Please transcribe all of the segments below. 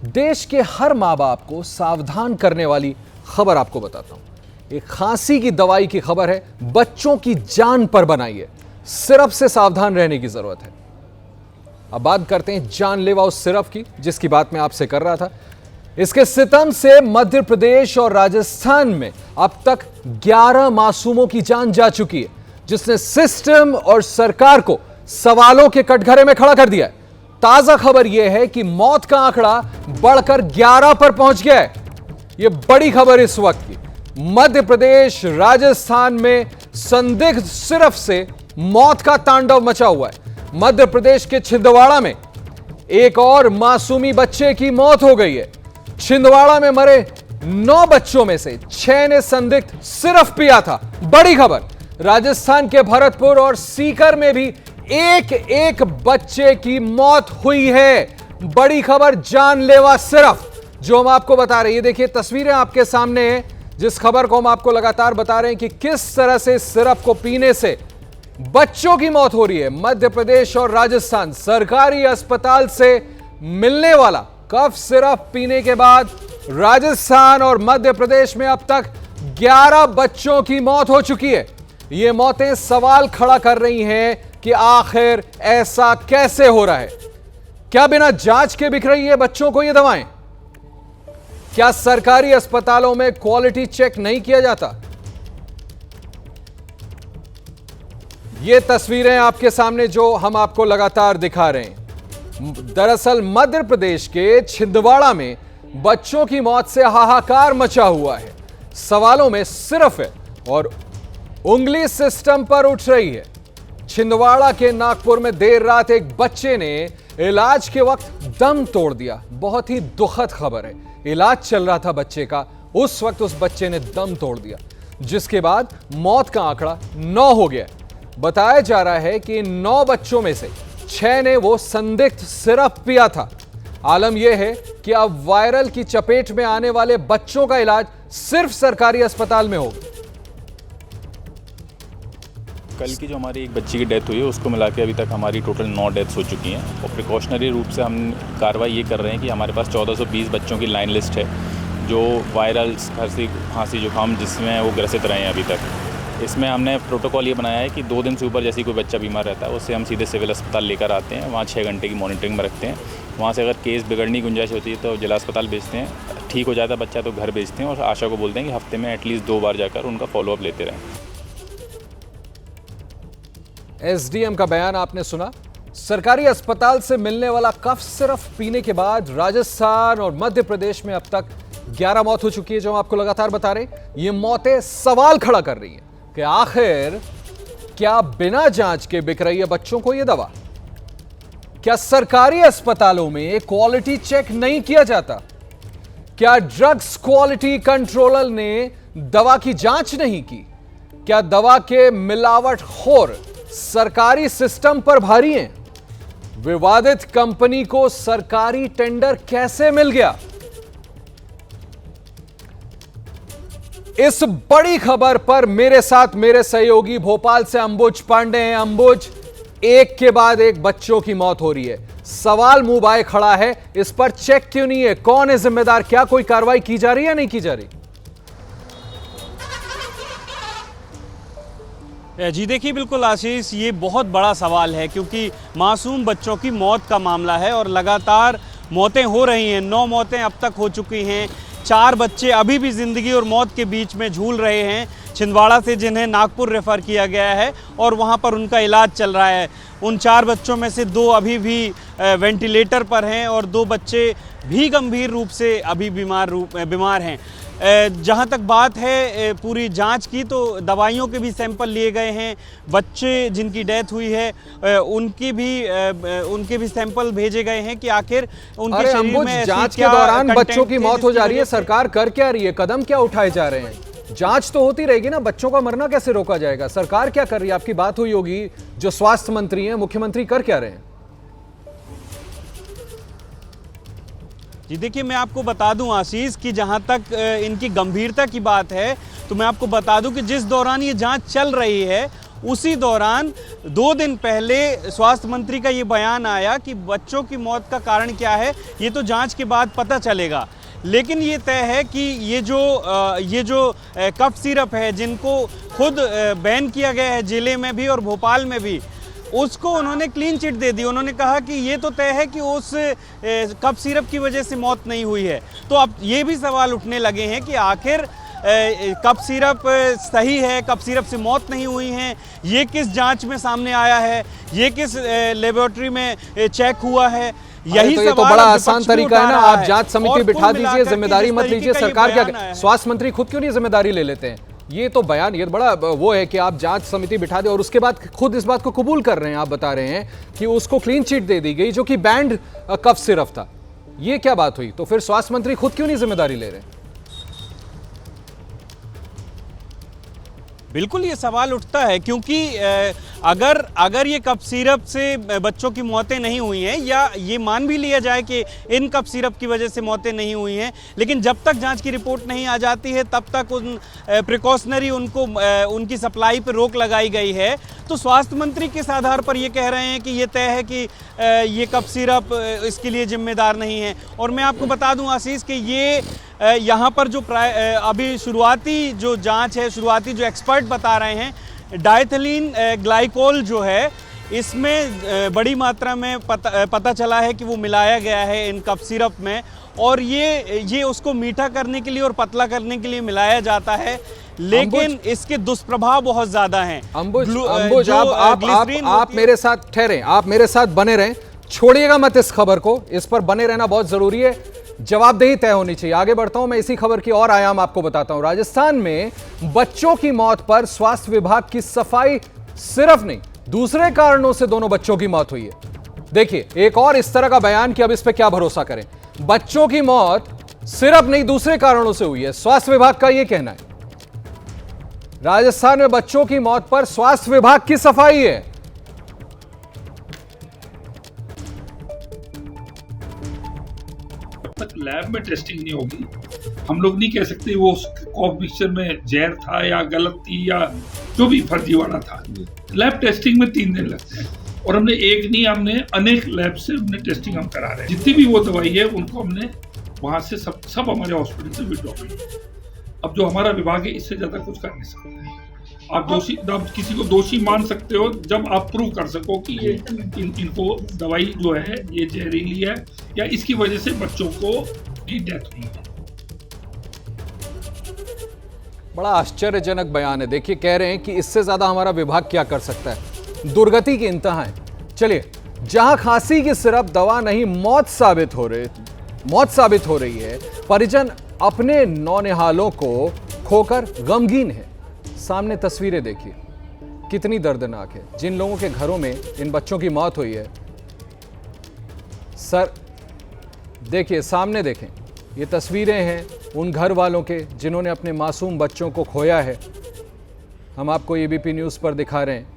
देश के हर माँ बाप को सावधान करने वाली खबर आपको बताता हूं। एक खांसी की दवाई की खबर है, बच्चों की जान पर बनाई है। सिरप से सावधान रहने की जरूरत है। अब बात करते हैं जानलेवा उस सिरप की जिसकी बात मैं आपसे कर रहा था। इसके सितम से मध्य प्रदेश और राजस्थान में अब तक 11 मासूमों की जान जा चुकी है, जिसने सिस्टम और सरकार को सवालों के कटघरे में खड़ा कर दिया है। ताजा खबर यह है कि मौत का आंकड़ा बढ़कर 11 पर पहुंच गया है। यह बड़ी खबर इस वक्त की। मध्य प्रदेश, राजस्थान में संदिग्ध सिरप से मौत का तांडव मचा हुआ है। मध्य प्रदेश के छिंदवाड़ा में एक और मासूमी बच्चे की मौत हो गई है। छिंदवाड़ा में मरे 9 बच्चों में से 6 ने संदिग्ध सिरप पिया था। बड़ी खबर, राजस्थान के भरतपुर और सीकर में भी एक बच्चे की मौत हुई है। बड़ी खबर, जानलेवा सिरप जो हम आपको बता रहे हैं। ये देखिए तस्वीरें आपके सामने हैं, जिस खबर को हम आपको लगातार बता रहे हैं कि किस तरह से सिरप को पीने से बच्चों की मौत हो रही है। मध्य प्रदेश और राजस्थान सरकारी अस्पताल से मिलने वाला कफ सिरप पीने के बाद राजस्थान और मध्य प्रदेश में अब तक 11 बच्चों की मौत हो चुकी है। ये मौतें सवाल खड़ा कर रही हैं कि आखिर ऐसा कैसे हो रहा है। क्या बिना जांच के बिक रही है बच्चों को ये दवाएं? क्या सरकारी अस्पतालों में क्वालिटी चेक नहीं किया जाता? ये तस्वीरें आपके सामने जो हम आपको लगातार दिखा रहे हैं। दरअसल मध्य प्रदेश के छिंदवाड़ा में बच्चों की मौत से हाहाकार मचा हुआ है। सवालों में सिर्फ है और उंगली सिस्टम पर उठ रही है। छिंदवाड़ा के नागपुर में देर रात एक बच्चे ने इलाज के वक्त दम तोड़ दिया। बहुत ही दुखद खबर है। इलाज चल रहा था बच्चे का, उस वक्त उस बच्चे ने दम तोड़ दिया, जिसके बाद मौत का आंकड़ा 9 हो गया। बताया जा रहा है कि 9 बच्चों में से 6 ने वो संदिग्ध सिरप पिया था। आलम यह है कि अब वायरल की चपेट में आने वाले बच्चों का इलाज सिर्फ सरकारी अस्पताल में होगा। कल की जो हमारी एक बच्ची की डेथ हुई है उसको मिला के अभी तक हमारी टोटल 9 डेथ्स हो चुकी हैं। और प्रिकॉशनरी रूप से हम कार्रवाई ये कर रहे हैं कि हमारे पास 1420 बच्चों की लाइन लिस्ट है जो वायरल खांसी जुकाम जिसमें वो ग्रसित रहे हैं अभी तक। इसमें हमने प्रोटोकॉल ये बनाया है कि 2 दिन से ऊपर जैसे कोई बच्चा बीमार रहता है उससे हम सीधे सिविल अस्पताल लेकर आते हैं, वहाँ 6 घंटे की मॉनिटरिंग में रखते हैं। वहाँ से अगर केस बिगड़ने की गुंजाइश होती है तो जिला अस्पताल भेजते हैं, ठीक हो जाता है बच्चा तो घर भेजते हैं और आशा को बोलते हैं कि हफ्ते में एटलीस्ट 2 बार जाकर उनका फॉलोअप लेते रहें। एसडीएम का बयान आपने सुना। सरकारी अस्पताल से मिलने वाला कफ सिरप पीने के बाद राजस्थान और मध्य प्रदेश में अब तक 11 मौत हो चुकी है, जो हम आपको लगातार बता रहे हैं। ये मौतें सवाल खड़ा कर रही हैं कि आखिर क्या बिना जांच के बिक रही है बच्चों को यह दवा? क्या सरकारी अस्पतालों में क्वालिटी चेक नहीं किया जाता? क्या ड्रग्स क्वालिटी कंट्रोलर ने दवा की जांच नहीं की? क्या दवा के मिलावटखोर सरकारी सिस्टम पर भारी हैं? विवादित कंपनी को सरकारी टेंडर कैसे मिल गया? इस बड़ी खबर पर मेरे साथ मेरे सहयोगी भोपाल से अंबुज पांडे हैं। अंबुज, एक के बाद एक बच्चों की मौत हो रही है। सवाल मुंह बाए खड़ा है, इस पर चेक क्यों नहीं है? कौन है जिम्मेदार? क्या कोई कार्रवाई की जा रही है या नहीं की जा रही? जी देखिए, बिल्कुल आशीष, ये बहुत बड़ा सवाल है क्योंकि मासूम बच्चों की मौत का मामला है और लगातार मौतें हो रही हैं। 9 मौतें अब तक हो चुकी हैं। 4 बच्चे अभी भी ज़िंदगी और मौत के बीच में झूल रहे हैं छिंदवाड़ा से, जिन्हें नागपुर रेफ़र किया गया है और वहाँ पर उनका इलाज चल रहा है। उन 4 बच्चों में से 2 अभी भी वेंटिलेटर पर हैं और 2 बच्चे भी गंभीर रूप से अभी बीमार हैं। जहाँ तक बात है पूरी जांच की, तो दवाइयों के भी सैंपल लिए गए हैं। बच्चे जिनकी डेथ हुई है उनके भी सैंपल भेजे गए हैं कि आखिर उनके शरीर में जांच के दौरान बच्चों की मौत हो जा रही है, सरकार कर क्या रही है? कदम क्या उठाए जा रहे हैं? जांच तो होती रहेगी ना, बच्चों का मरना कैसे रोका जाएगा? सरकार क्या कर रही है? आपकी बात हुई होगी जो स्वास्थ्य मंत्री हैं, मुख्यमंत्री कर क्या रहे हैं? जी देखिए, मैं आपको बता दूं आशीष कि जहां तक इनकी गंभीरता की बात है तो मैं आपको बता दूं कि जिस दौरान ये जांच चल रही है उसी दौरान 2 दिन पहले स्वास्थ्य मंत्री का ये बयान आया कि बच्चों की मौत का कारण क्या है ये तो जांच के बाद पता चलेगा। लेकिन ये तय है कि ये जो कफ सिरप है जिनको खुद बैन किया गया है जिले में भी और भोपाल में भी, उसको उन्होंने क्लीन चिट दे दी। उन्होंने कहा कि ये तो तय है कि उस कफ सिरप की वजह से मौत नहीं हुई है। तो अब ये भी सवाल उठने लगे हैं कि आखिर कफ सिरप सही है, कफ सिरप से मौत नहीं हुई है, ये किस जांच में सामने आया है, ये किस लेबोरेटरी में चेक हुआ है, यही तो ये तो सवाल बड़ा अब आसान विपक्ष भी तरीका है उठा ना, रहा आप है। जांच समिति और कुल बिठा दीजिए, मिलाकर के जिम्मेदारी जिस मत लीजिए, तरीके का ये सरकार बयान क्या, आया है। स्वास्थ्य मंत्री खुद क्यों नहीं जिम्मेदारी ले लेते हैं? ये तो बयान, ये बड़ा वो है कि आप जांच समिति बिठा दे और उसके बाद खुद इस बात को कबूल कर रहे हैं। आप बता रहे हैं कि उसको क्लीन चिट दे दी गई जो कि बैंड कफ सिरप था। ये क्या बात हुई? तो फिर स्वास्थ्य मंत्री खुद क्यों नहीं जिम्मेदारी ले रहे हैं? बिल्कुल ये सवाल उठता है क्योंकि अगर ये कफ सिरप से बच्चों की मौतें नहीं हुई हैं, या ये मान भी लिया जाए कि इन कफ सिरप की वजह से मौतें नहीं हुई हैं, लेकिन जब तक जांच की रिपोर्ट नहीं आ जाती है तब तक उन प्रिकॉशनरी उनकी सप्लाई पर रोक लगाई गई है। तो स्वास्थ्य मंत्री किस आधार पर ये कह रहे हैं कि ये तय है कि ये कफ सिरप इसके लिए जिम्मेदार नहीं है? और मैं आपको बता दूं आशीष कि ये यहाँ पर जो अभी शुरुआती जो जांच है, शुरुआती जो एक्सपर्ट बता रहे हैं, डाइथिलीन ग्लाइकोल जो है इसमें बड़ी मात्रा में पता चला है कि वो मिलाया गया है इन कफ सिरप में, और ये उसको मीठा करने के लिए और पतला करने के लिए मिलाया जाता है, लेकिन इसके दुष्प्रभाव बहुत ज्यादा हैं। अंबुज, आप मेरे साथ ठहरें, आप मेरे साथ बने रहें, छोड़िएगा मत इस खबर को, इस पर बने रहना बहुत जरूरी है, जवाबदेही तय होनी चाहिए। आगे बढ़ता हूं, मैं इसी खबर की और आयाम आपको बताता हूं। राजस्थान में बच्चों की मौत पर स्वास्थ्य विभाग की सफाई, सिर्फ नहीं दूसरे कारणों से दोनों बच्चों की मौत हुई है। देखिए एक और इस तरह का बयान कि अब इस पर क्या भरोसा करें। बच्चों की मौत सिर्फ नहीं दूसरे कारणों से हुई है, स्वास्थ्य विभाग का यह कहना है। राजस्थान में बच्चों की मौत पर स्वास्थ्य विभाग की सफाई है। तक लैब में टेस्टिंग नहीं होगी, हम लोग नहीं कह सकते वो कॉफ मिक्सचर में जहर था या गलत थी या जो भी फर्जीवाड़ा था। लैब टेस्टिंग में 3 दिन लगते हैं और हमने एक नहीं, हमने अनेक लैब से हमने टेस्टिंग हम करा रहे हैं। जितनी भी वो दवाई है उनको हमने वहां से सब हमारे हॉस्पिटल से विड्रॉ कर। अब जो हमारा विभाग है इससे ज्यादा कुछ कर नहीं सकते। आप किसी को दोषी मान सकते हो जब आप प्रूव कर सको कि ये इनको दवाई जो है ये जहरीली है या इसकी वजह से बच्चों को की डेथ हुई है। बड़ा आश्चर्यजनक बयान है। देखिए कह रहे हैं कि इससे ज्यादा हमारा विभाग क्या कर सकता है। दुर्गति की इंतहा है। चलिए, जहां खांसी की सिरप दवा नहीं मौत साबित हो रही है, परिजन अपने नौनिहालों को खोकर गमगीन है। सामने तस्वीरें देखिए, कितनी दर्दनाक है। जिन लोगों के घरों में इन बच्चों की मौत हुई है, सर देखिए, सामने देखें, ये तस्वीरें हैं उन घर वालों के जिन्होंने अपने मासूम बच्चों को खोया है। हम आपको एबीपी न्यूज़ पर दिखा रहे हैं।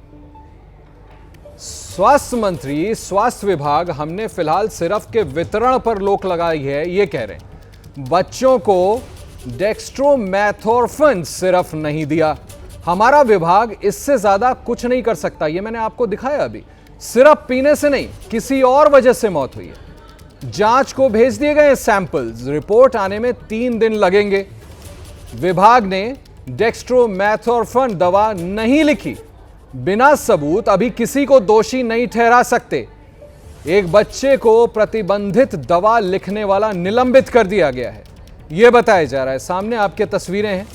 स्वास्थ्य मंत्री, स्वास्थ्य विभाग, हमने फिलहाल सिरप के वितरण पर रोक लगाई है, ये कह रहे हैं। बच्चों को डेक्स्ट्रोमेथोर्फिन सिरप नहीं दिया। हमारा विभाग इससे ज्यादा कुछ नहीं कर सकता। ये मैंने आपको दिखाया अभी। सिरप पीने से नहीं, किसी और वजह से मौत हुई है। जांच को भेज दिए गए सैंपल्स, रिपोर्ट आने में 3 दिन लगेंगे। विभाग ने डेक्स्ट्रोमेथोर्फिन दवा नहीं लिखी। बिना सबूत अभी किसी को दोषी नहीं ठहरा सकते। एक बच्चे को प्रतिबंधित दवा लिखने वाला निलंबित कर दिया गया है, यह बताया जा रहा है। सामने आपके तस्वीरें हैं।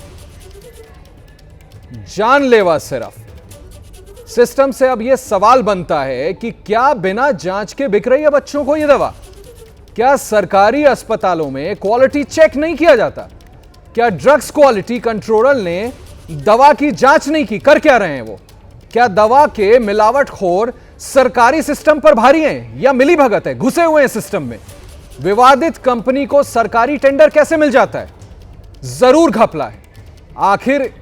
जानलेवा सिरप। सिस्टम से अब यह सवाल बनता है कि क्या बिना जांच के बिक रही है बच्चों को यह दवा? क्या सरकारी अस्पतालों में क्वालिटी चेक नहीं किया जाता? क्या ड्रग्स क्वालिटी कंट्रोलर ने दवा की जांच नहीं की? कर क्या रहे हैं वो? क्या दवा के मिलावटखोर सरकारी सिस्टम पर भारी हैं या मिली भगत है, घुसे हुए हैं सिस्टम में? विवादित कंपनी को सरकारी टेंडर कैसे मिल जाता है? जरूर घपला है। आखिर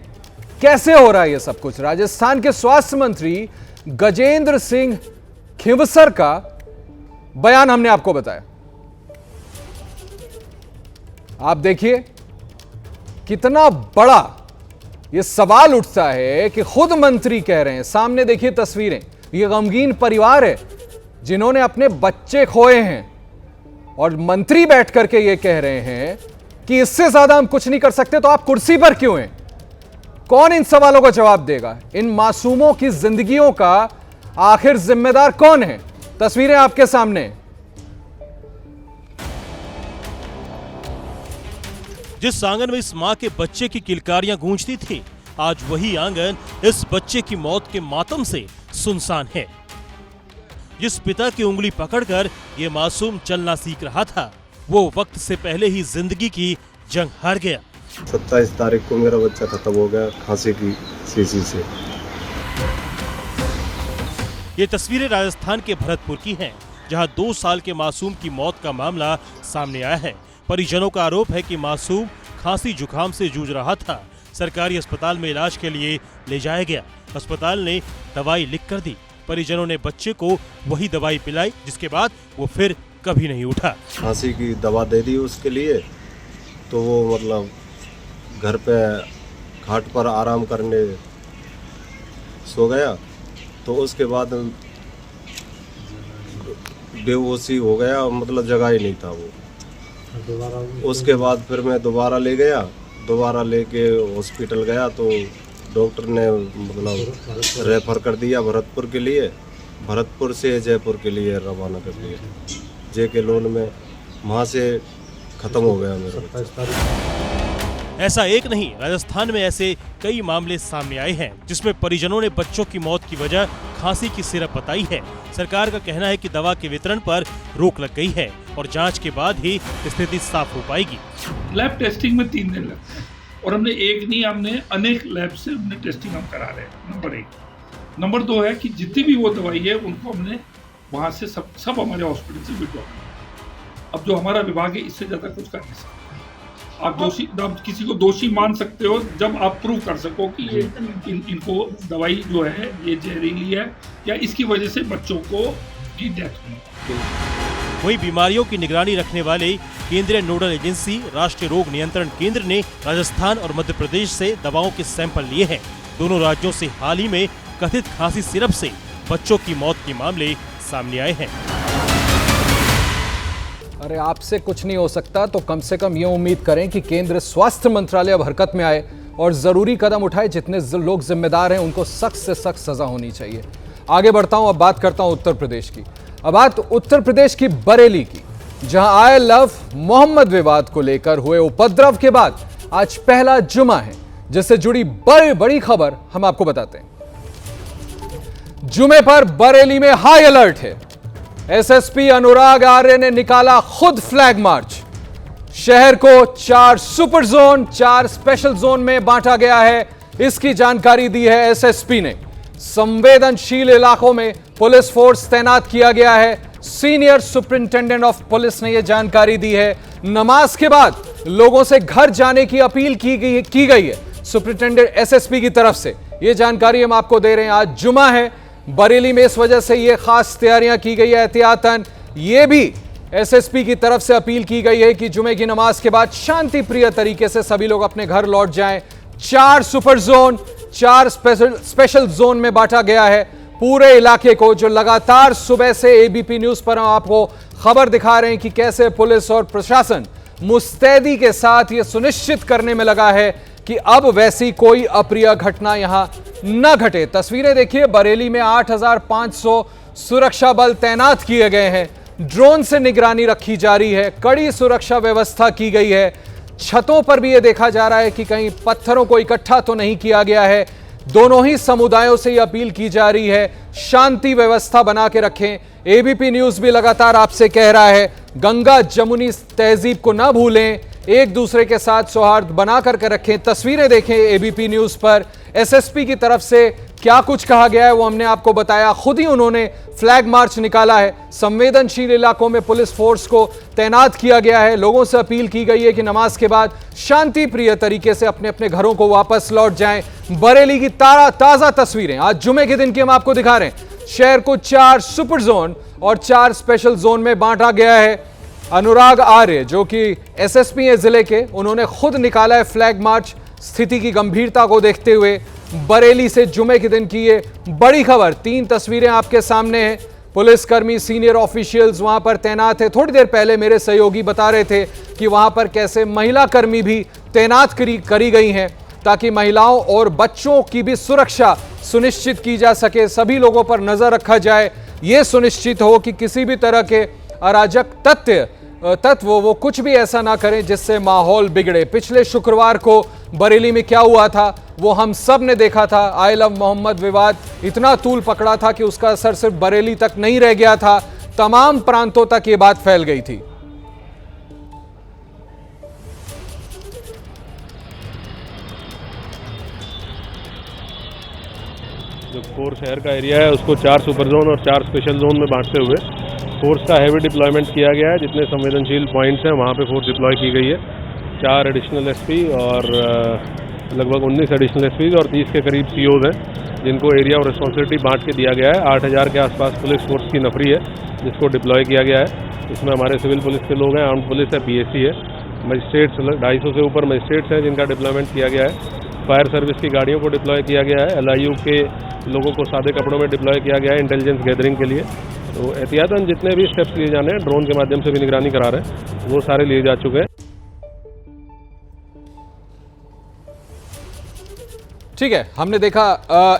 कैसे हो रहा है यह सब कुछ? राजस्थान के स्वास्थ्य मंत्री गजेंद्र सिंह खिंवसर का बयान हमने आपको बताया। आप देखिए कितना बड़ा ये सवाल उठता है कि खुद मंत्री कह रहे हैं, सामने देखिए तस्वीरें, ये गमगीन परिवार है जिन्होंने अपने बच्चे खोए हैं और मंत्री बैठ करके ये कह रहे हैं कि इससे ज्यादा हम कुछ नहीं कर सकते, तो आप कुर्सी पर क्यों हैं? कौन इन सवालों का जवाब देगा? इन मासूमों की जिंदगियों का आखिर जिम्मेदार कौन है? तस्वीरें आपके सामने। जिस आंगन में इस मां के बच्चे की किलकारियां गूंजती थी, आज वही आंगन इस बच्चे की मौत के मातम से सुनसान है। जिस पिता की उंगली पकड़कर ये मासूम चलना सीख रहा था, वो वक्त से पहले ही जिंदगी की जंग हार गया। 27 तारीख को मेरा बच्चा खत्म हो गया खांसी की शीशी से। ये तस्वीरें राजस्थान के भरतपुर की हैं, जहां 2 साल के मासूम की मौत का मामला सामने आया है। परिजनों का आरोप है कि मासूम खांसी जुकाम से जूझ रहा था। सरकारी अस्पताल में इलाज के लिए ले जाया गया। अस्पताल ने दवाई लिख कर दी। परिजनों ने बच्चे को वही दवाई पिलाई, जिसके बाद वो फिर कभी नहीं उठा। खांसी की दवा दे दी उसके लिए, तो वो मतलब घर पे खाट पर आराम करने सो गया। तो उसके बाद बेहोशी हो गया, मतलब जगह ही नहीं था वो। उसके बाद फिर मैं दोबारा ले गया, दोबारा लेके हॉस्पिटल गया तो डॉक्टर ने मतलब रेफर कर दिया भरतपुर के लिए। भरतपुर से जयपुर के लिए रवाना कर दिया जेके लोन में। वहाँ से ख़त्म हो गया मेरा बच्चा। ऐसा एक नहीं, राजस्थान में ऐसे कई मामले सामने आए हैं जिसमें परिजनों ने बच्चों की मौत की वजह खांसी की सिरप बताई है। सरकार का कहना है कि दवा के वितरण पर रोक लग गई है और जांच के बाद ही स्थिति साफ हो पाएगी। लैब टेस्टिंग में 3 दिन लगते हैं और हमने एक नहीं, हमने अनेक लैब से हमने टेस्टिंग हम करा रहे हैं। नंबर 1। नंबर 2 है कि जितनी भी वो दवाई है उनको हमने वहाँ से सब हमारे हॉस्पिटल से विड्रॉ कर। अब जो हमारा विभाग है इससे ज़्यादा कुछ कर नहीं सकते। आप किसी को दोषी मान सकते हो जब आप प्रूव कर सको कि ये इनको दवाई जो है ये जहरीली है या इसकी वजह से बच्चों को की डेथ हुई। वही बीमारियों की निगरानी रखने वाले केंद्रीय नोडल एजेंसी राष्ट्रीय रोग नियंत्रण केंद्र ने राजस्थान और मध्य प्रदेश से दवाओं के सैंपल लिए हैं। दोनों राज्यों से हाल ही में कथित खांसी सिरप से बच्चों की मौत के मामले सामने आए हैं। अरे आपसे कुछ नहीं हो सकता तो कम से कम ये उम्मीद करें कि केंद्र स्वास्थ्य मंत्रालय अब हरकत में आए और जरूरी कदम उठाए। जितने लोग जिम्मेदार हैं उनको सख्त से सख्त सजा होनी चाहिए। आगे बढ़ता हूं, अब बात करता हूं उत्तर प्रदेश की। अब बात उत्तर प्रदेश की बरेली की, जहां आई लव मोहम्मद विवाद को लेकर हुए उपद्रव के बाद आज पहला जुमा है, जिससे जुड़ी बड़ी खबर हम आपको बताते हैं। जुमे पर बरेली में हाई अलर्ट है। एसएसपी अनुराग आर्य ने निकाला खुद फ्लैग मार्च। शहर को 4 सुपर जोन, 4 स्पेशल जोन में बांटा गया है। इसकी जानकारी दी है एसएसपी ने। संवेदनशील इलाकों में पुलिस फोर्स तैनात किया गया है। सीनियर सुपरिंटेंडेंट ऑफ पुलिस ने यह जानकारी दी है। नमाज के बाद लोगों से घर जाने की अपील की गई है सुपरिंटेंडेंट एसएसपी की तरफ से। यह जानकारी हम आपको दे रहे हैं। आज जुमा है बरेली में, इस वजह से यह खास तैयारियां की गई है एहतियातन। यह भी एसएसपी की तरफ से अपील की गई है कि जुमे की नमाज के बाद शांति प्रिय तरीके से सभी लोग अपने घर लौट जाएं। 4 सुपर जोन, 4 स्पेशल जोन में बांटा गया है पूरे इलाके को, जो लगातार सुबह से एबीपी न्यूज पर हम आपको खबर दिखा रहे हैं कि कैसे पुलिस और प्रशासन मुस्तैदी के साथ यह सुनिश्चित करने में लगा है कि अब वैसी कोई अप्रिय घटना यहां न घटे। तस्वीरें देखिए, बरेली में 8500 सुरक्षा बल तैनात किए गए हैं। ड्रोन से निगरानी रखी जा रही है। कड़ी सुरक्षा व्यवस्था की गई है। छतों पर भी यह देखा जा रहा है कि कहीं पत्थरों को इकट्ठा तो नहीं किया गया है। दोनों ही समुदायों से यह अपील की जा रही है, शांति व्यवस्था बना के रखें। एबीपी न्यूज भी लगातार आपसे कह रहा है, गंगा जमुनी तहजीब को ना भूलें, एक दूसरे के साथ सौहार्द बना करके रखें। तस्वीरें देखें एबीपी न्यूज पर। एसएसपी की तरफ से क्या कुछ कहा गया है वो हमने आपको बताया। खुद ही उन्होंने फ्लैग मार्च निकाला है। संवेदनशील इलाकों में पुलिस फोर्स को तैनात किया गया है। लोगों से अपील की गई है कि नमाज के बाद शांति प्रिय तरीके से अपने अपने घरों को वापस लौट जाएं। बरेली की ताजा तस्वीरें आज जुमे के दिन की हम आपको दिखा रहे हैं। शहर को 4 सुपर जोन और 4 स्पेशल जोन में बांटा गया है। अनुराग आर्य जो कि एसएसपी है जिले के, उन्होंने खुद निकाला है फ्लैग मार्च। स्थिति की गंभीरता को देखते हुए बरेली से जुमे के दिन की ये बड़ी खबर। 3 तस्वीरें आपके सामने हैं। पुलिसकर्मी, सीनियर ऑफिशियल्स वहां पर तैनात है। थोड़ी देर पहले मेरे सहयोगी बता रहे थे कि वहां पर कैसे महिला कर्मी भी तैनात करी गई हैं ताकि महिलाओं और बच्चों की भी सुरक्षा सुनिश्चित की जा सके। सभी लोगों पर नजर रखा जाए, यह सुनिश्चित हो कि किसी भी तरह के अराजक तत्व वो कुछ भी ऐसा ना करें जिससे माहौल बिगड़े। पिछले शुक्रवार को बरेली में क्या हुआ था वो हम सब ने देखा था। आई लव मोहम्मद विवाद इतना तूल पकड़ा था कि उसका असर सिर्फ बरेली तक नहीं रह गया था, तमाम प्रांतों तक ये बात फैल गई थी। जो कोर शहर का एरिया है उसको 4 सुपर जोन और 4 स्पेशल जोन में बांटते हुए फोर्स का हैवी डिप्लॉयमेंट किया गया है। जितने संवेदनशील पॉइंट्स हैं वहाँ पे फोर्स डिप्लॉय की गई है। 4 एडिशनल एसपी और लगभग 19 एडिशनल एसपीज और 30 के करीब सीओज हैं जिनको एरिया और रिस्पॉन्सिबिलिटी बांट के दिया गया है। 8000 के आसपास पुलिस फोर्स की नफरी है जिसको डिप्लॉय किया गया है। इसमें हमारे सिविल पुलिस के लोग हैं, आर्म्ड पुलिस है, पीएसी है, मजिस्ट्रेट्स 250 से ऊपर मजिस्ट्रेट्स हैं जिनका डिप्लॉयमेंट किया गया है। फायर सर्विस की गाड़ियों को डिप्लॉय किया गया है। LIU के लोगों को सादे कपड़ों में डिप्लॉय किया गया है इंटेलिजेंस गैदरिंग के लिए। तो एहतियातन जितने भी स्टेप्स लिए जाने हैं, ड्रोन के माध्यम से भी निगरानी करा रहे हैं, वो सारे लिए जा चुके हैं। ठीक है, हमने देखा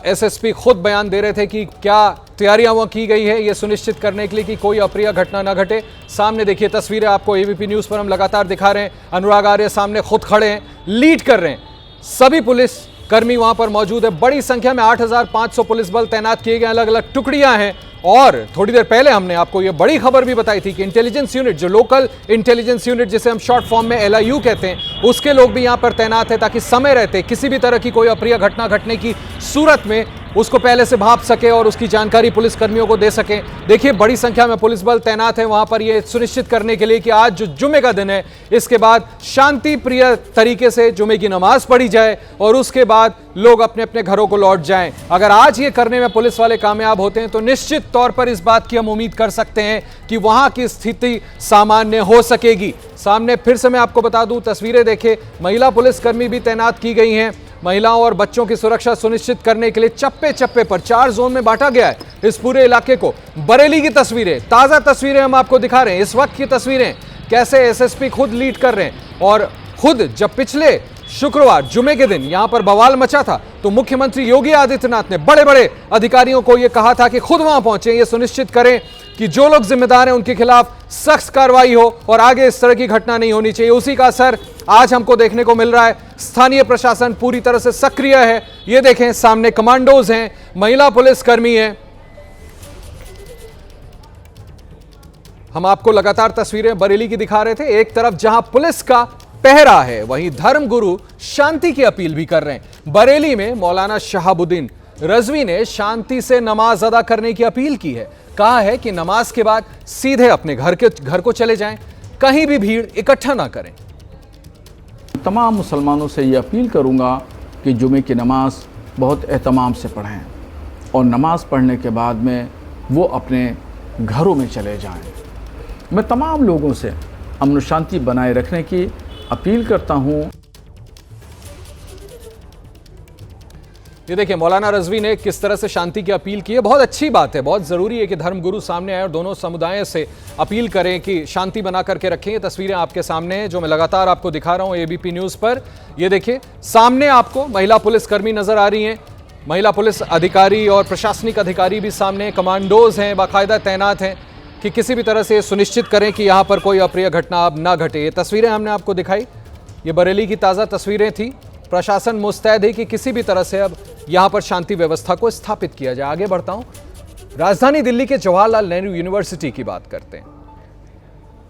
SSP खुद बयान दे रहे थे कि क्या तैयारियां वहां की गई है ये सुनिश्चित करने के लिए कि कोई अप्रिय घटना ना घटे। सामने देखिए तस्वीरें आपको ABP न्यूज पर हम लगातार दिखा रहे हैं। अनुराग आर्य सामने खुद खड़े हैं, लीड कर रहे हैं। सभी पुलिस कर्मी वहां पर मौजूद है। बड़ी संख्या में 8500 पुलिस बल तैनात किए गए, अलग अलग टुकड़ियां हैं। और थोड़ी देर पहले हमने आपको यह बड़ी खबर भी बताई थी कि इंटेलिजेंस यूनिट, जो लोकल इंटेलिजेंस यूनिट जिसे हम शॉर्ट फॉर्म में LIU कहते हैं, उसके लोग भी यहां पर तैनात है ताकि समय रहते किसी भी तरह की कोई अप्रिय घटना घटने की सूरत में उसको पहले से भाप सके और उसकी जानकारी पुलिस कर्मियों को दे सके। देखिए बड़ी संख्या में पुलिस बल तैनात है वहां पर, यह सुनिश्चित करने के लिए कि आज जो जुमे का दिन है इसके बाद शांति प्रिय तरीके से जुमे की नमाज पढ़ी जाए और उसके बाद लोग अपने अपने घरों को लौट जाएं। अगर आज ये करने में पुलिस वाले कामयाब होते हैं तो निश्चित तौर पर इस बात की हम उम्मीद कर सकते हैं कि वहां की स्थिति सामान्य हो सकेगी। सामने फिर से मैं आपको बता दूं, तस्वीरें देखें, महिला पुलिसकर्मी भी तैनात की गई हैं। महिलाओं और बच्चों की सुरक्षा सुनिश्चित करने के लिए चप्पे चप्पे पर 4 जोन में बांटा गया है इस पूरे इलाके को। बरेली की तस्वीरें, ताजा तस्वीरें हम आपको दिखा रहे हैं, इस वक्त की तस्वीरें कैसे SSP खुद लीड कर रहे हैं। और खुद जब पिछले शुक्रवार जुमे के दिन यहां पर बवाल मचा था तो मुख्यमंत्री योगी आदित्यनाथ ने बड़े बड़े अधिकारियों को यह कहा था कि खुद वहां पहुंचे, यह सुनिश्चित करें कि जो लोग जिम्मेदार हैं उनके खिलाफ सख्त कार्रवाई हो और आगे इस तरह की घटना नहीं होनी चाहिए। उसी का असर आज हमको देखने को मिल रहा है। स्थानीय प्रशासन पूरी तरह से सक्रिय है। ये देखें सामने कमांडोज हैं, महिला पुलिसकर्मी हैं। हम आपको लगातार तस्वीरें बरेली की दिखा रहे थे। एक तरफ जहां पुलिस का पहरा है वहीं धर्मगुरु शांति की अपील भी कर रहे हैं। बरेली में मौलाना शहाबुद्दीन रजवी ने शांति से नमाज अदा करने की अपील की है। कहा है कि नमाज के बाद सीधे अपने घर को चले जाएं, कहीं भी भीड़ इकट्ठा ना करें। तमाम मुसलमानों से ये अपील करूंगा कि जुमे की नमाज बहुत एहतमाम से पढ़ें और नमाज पढ़ने के बाद में वो अपने घरों में चले जाएं। मैं तमाम लोगों से अमन शांति बनाए रखने की अपील करता हूं। ये देखिए मौलाना रजवी ने किस तरह से शांति की अपील की है। बहुत अच्छी बात है, बहुत जरूरी है कि धर्मगुरु सामने आए और दोनों समुदायों से अपील करें कि शांति बना करके रखें। ये तस्वीरें आपके सामने हैं जो मैं लगातार आपको दिखा रहा हूं ABP न्यूज पर। ये देखिए सामने आपको महिला पुलिसकर्मी नजर आ रही हैं, महिला पुलिस अधिकारी और प्रशासनिक अधिकारी भी सामने, कमांडोज हैं, बाकायदा तैनात हैं कि किसी भी तरह से सुनिश्चित करें कि यहां पर कोई अप्रिय घटना अब ना घटे। ये तस्वीरें हमने आपको दिखाई, ये बरेली की ताज़ा तस्वीरें थी। प्रशासन मुस्तैद है कि किसी भी तरह से अब यहां पर शांति व्यवस्था को स्थापित किया जाए। आगे बढ़ता हूं, राजधानी दिल्ली के जवाहरलाल नेहरू यूनिवर्सिटी की बात करते हैं,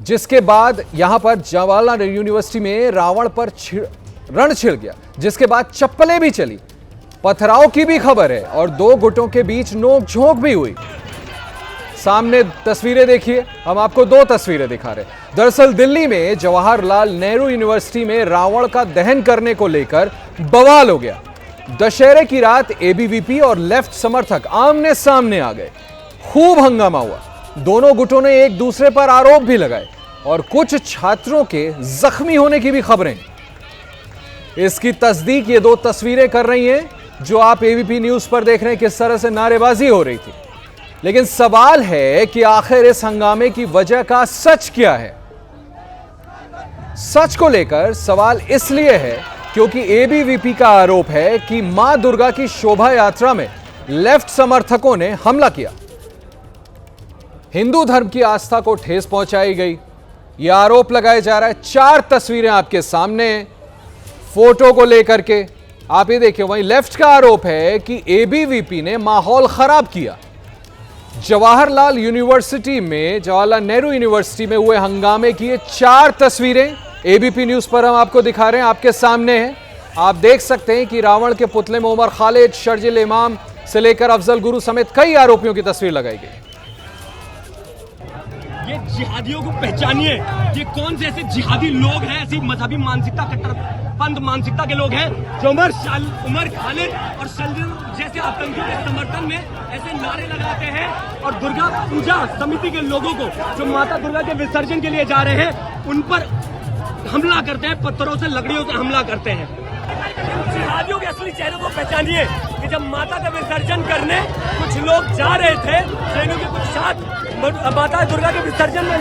जिसके बाद यहां पर जवाहरलाल यूनिवर्सिटी में रावण पर रण छिड़ गया, जिसके बाद चप्पलें भी चली, पथराव की भी खबर है और 2 गुटों के बीच नोक-झोंक भी हुई। सामने तस्वीरें देखिए, हम आपको 2 तस्वीरें दिखा रहे हैं। दरअसल दिल्ली में जवाहरलाल नेहरू यूनिवर्सिटी में रावण का दहन करने को लेकर बवाल हो गया। दशहरे की रात ABVP और लेफ्ट समर्थक आमने सामने आ गए, खूब हंगामा हुआ। दोनों गुटों ने एक दूसरे पर आरोप भी लगाए और कुछ छात्रों के जख्मी होने की भी खबरें। इसकी तस्दीक ये दो तस्वीरें कर रही हैं जो आप एबीपी न्यूज पर देख रहे हैं किस तरह से नारेबाजी हो रही थी। लेकिन सवाल है कि आखिर इस हंगामे की वजह का सच क्या है। सच को लेकर सवाल इसलिए है क्योंकि एबीवीपी का आरोप है कि मां दुर्गा की शोभा यात्रा में लेफ्ट समर्थकों ने हमला किया, हिंदू धर्म की आस्था को ठेस पहुंचाई गई, यह आरोप लगाया जा रहा है। 4 तस्वीरें आपके सामने हैं फोटो को लेकर के, आप ये देखिए। वहीं लेफ्ट का आरोप है कि एबीवीपी ने माहौल खराब किया। जवाहरलाल नेहरू यूनिवर्सिटी में हुए हंगामे की ये 4 तस्वीरें एबीपी न्यूज पर हम आपको दिखा रहे हैं, आपके सामने हैं। आप देख सकते हैं कि रावण के पुतले में उमर खालिद, शर्जिल इमाम से लेकर अफजल गुरु समेत कई आरोपियों की तस्वीर लगाई गई। ये जिहादियों को पहचानिए, ये कौन से ऐसे जिहादी लोग हैं, ऐसी मजहबी मानसिकता, कट्टरपंथ मानसिकता के लोग हैं जो उमर खालिद और शर्जिल जैसे आतंकियों के समर्थन में ऐसे नारे लगाते हैं और दुर्गा पूजा समिति के लोगों को जो माता दुर्गा के विसर्जन के लिए जा रहे हैं उन पर हमला करते हैं, पत्थरों से, लकड़ियों से हमला करते हैं। जिहादियों के असली चेहरे को पहचानिए कि जब माता का विसर्जन करने कुछ लोग जा रहे थे, ट्रेनों के कुछ साथ माता दुर्गा के विसर्जन में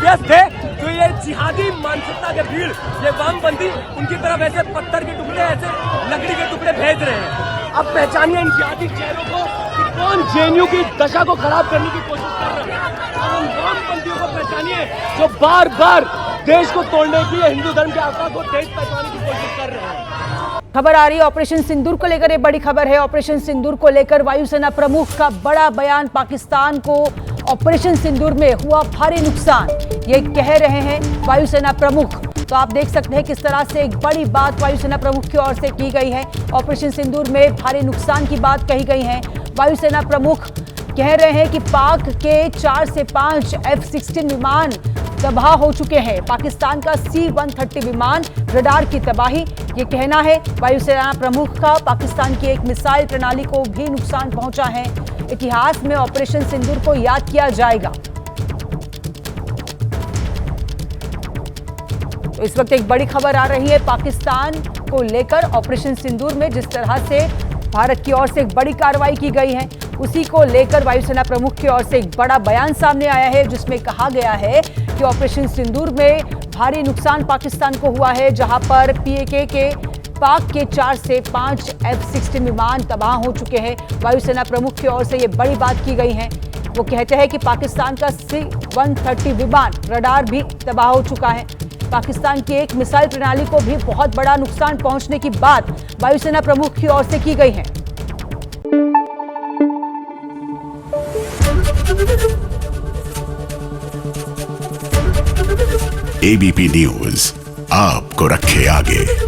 व्यस्त थे, तो ये जिहादी मानसिकता के भीड़, ये वामपंथी उनकी तरफ ऐसे पत्थर के टुकड़े, ऐसे लकड़ी के टुकड़े भेज रहे हैं। अब पहचानिए इन जिहादी चेहरों को कि कौन जेएनयू की दशा को खराब करने की कोशिश कर रहा है, और उन वामपंथियों को पहचानिए जो बार बार देश को तोड़ने की, हिंदू धर्म के आस्था को तेज पहचाने की कोशिश कर रहे हैं। खबर आ रही है ऑपरेशन सिंदूर को लेकर, ये बड़ी खबर है। ऑपरेशन सिंदूर को लेकर वायुसेना प्रमुख का बड़ा बयान, पाकिस्तान को ऑपरेशन सिंदूर में हुआ भारी नुकसान, ये कह रहे हैं वायुसेना प्रमुख। तो आप देख सकते हैं किस तरह से एक बड़ी बात वायुसेना प्रमुख की ओर से की गई है। ऑपरेशन सिंदूर में भारी नुकसान की बात कही गई है। वायुसेना प्रमुख कह रहे हैं कि पाक के 4 से 5 F-16 विमान तबाह हो चुके हैं। पाकिस्तान का C-130 विमान रडार की तबाही, ये कहना है वायुसेना प्रमुख का। पाकिस्तान की एक मिसाइल प्रणाली को भी नुकसान पहुंचा है। इतिहास में ऑपरेशन सिंदूर को याद किया जाएगा। तो इस वक्त एक बड़ी खबर आ रही है पाकिस्तान को लेकर। ऑपरेशन सिंदूर में जिस तरह से भारत की ओर से एक बड़ी कार्रवाई की गई है, उसी को लेकर वायुसेना प्रमुख की ओर से एक बड़ा बयान सामने आया है जिसमें कहा गया है कि ऑपरेशन सिंदूर में भारी नुकसान पाकिस्तान को हुआ है, जहां पर PAK के पाक के 4 से 5 F-16 विमान तबाह हो चुके हैं। वायुसेना प्रमुख की ओर से ये बड़ी बात की गई है। वो कहते हैं कि पाकिस्तान का C-130 विमान रडार भी तबाह हो चुका है। पाकिस्तान की एक मिसाइल प्रणाली को भी बहुत बड़ा नुकसान पहुंचने की बात वायुसेना प्रमुख की ओर से की गई है। एबीपी न्यूज आपको रखे आगे।